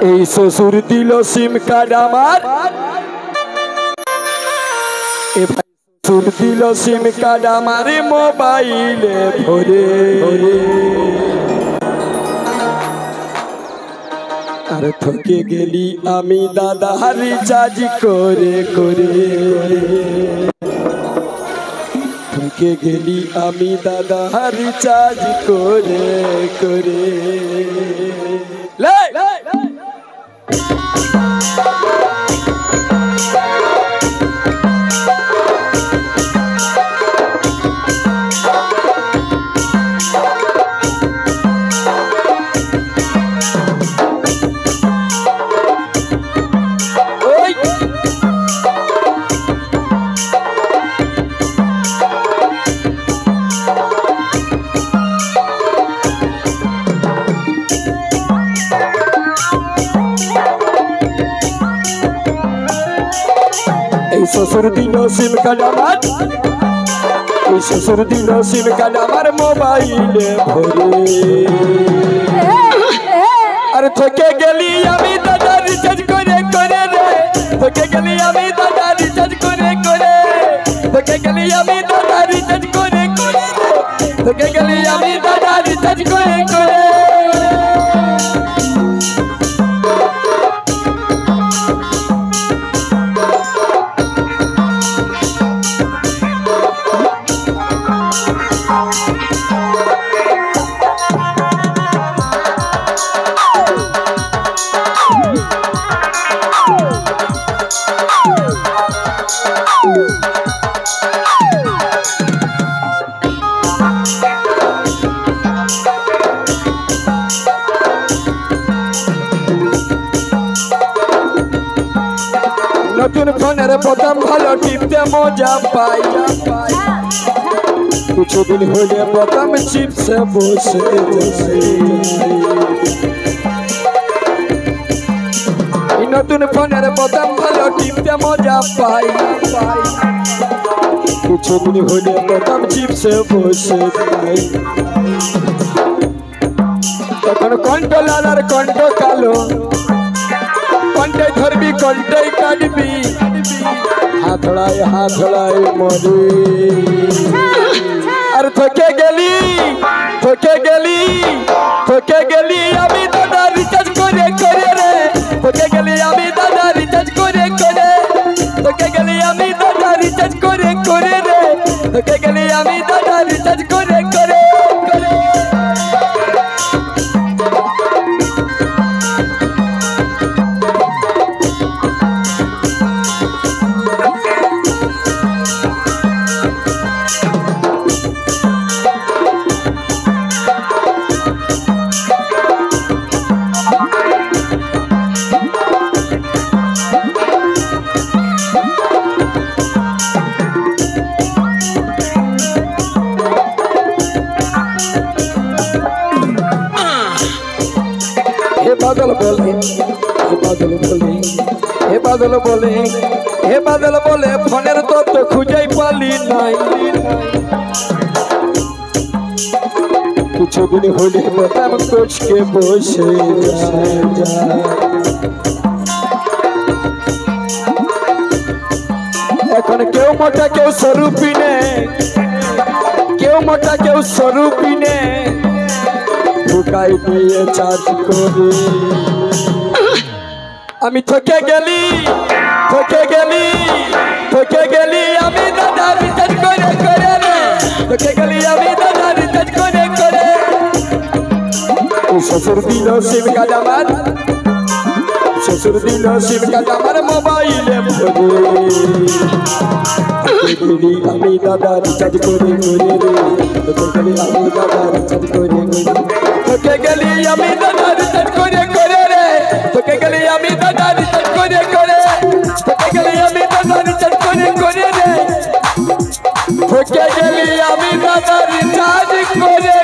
এই শ্বশুর দিল সিম কার্ড আমার শ্বশুর দিল সিম কার্ড আমার মোবাইলে ভরে আর ঠকে গেলি আমি দাদা রিচার্জ করে করে ঠকে গেলি আমি দাদা রিচার্জ করে করে শ্বশুর দিল সিম কার্ড আমার শ্বশুর দিল সিম কার্ড আমার মোবাইলে ভরে আর ঠকে গেলি আমি দাদা রিচার্জ করে করে রে ঠকে গেলি আমি দাদা রিচার্জ করে করে ঠকে গেলি আমি দাদা রিচার্জ করে করে ঠকে গেলি আমি দাদা রিচার্জ করে করে নতুন ফোনের প্রথম ভালো টিপতে মজা পাই কিছুদিন হলে প্রথম চিপসে বসে নতুন ফোনের প্রথম ভালো টিপতে মজা পাই কিছুদিন হলে প্রথম চিপসে বসে তখন কণ্ঠ লাল আর কণ্ঠ কালো কণ্ঠে ধরবি কণ্ঠে কাটবি হাতড়ায় মরি আর ঠকে গেলি আমি দাদা রিচার্জ করে করে রে ঠকে গেলি আমি দাদা রিচার্জ করে করে ঠকে গেলি আমি দাদা রিচার্জ করে করে রে ঠকে গেলি আমি দাদা রিচার্জ করে করে হে বাদল বলে ফোনের তত্ত্ব খুঁজাই পালি নাই কিছুদিন হলে বোতাম কোচকে বসে এখন কেউ মোটা কেউ স্বরূপিনে ঢুকাই দিয়ে চার্জ করে আমি ঠকে গেলি আমি দাদা রিচার্জ করে করে রে ঠকে গেলি আমি দাদা রিচার্জ করে করে শ্বশুর দিল সিম কার্ড আমার মোবাইলে ভরে আমি দাদা রিচার্জ করে করে রে ঠকে গেলি আমি দাদা রিচার্জ করে করে ঠকে গেলি আমি দাদা রিচার্জ করে করে রে ঠকে গেলি আমি দাদা রিচার্জ করে করে ঠকে গেলি আমি দাদা রিচার্জ করে করে রে ঠকে গেলি আমি দাদা রিচার্জ করে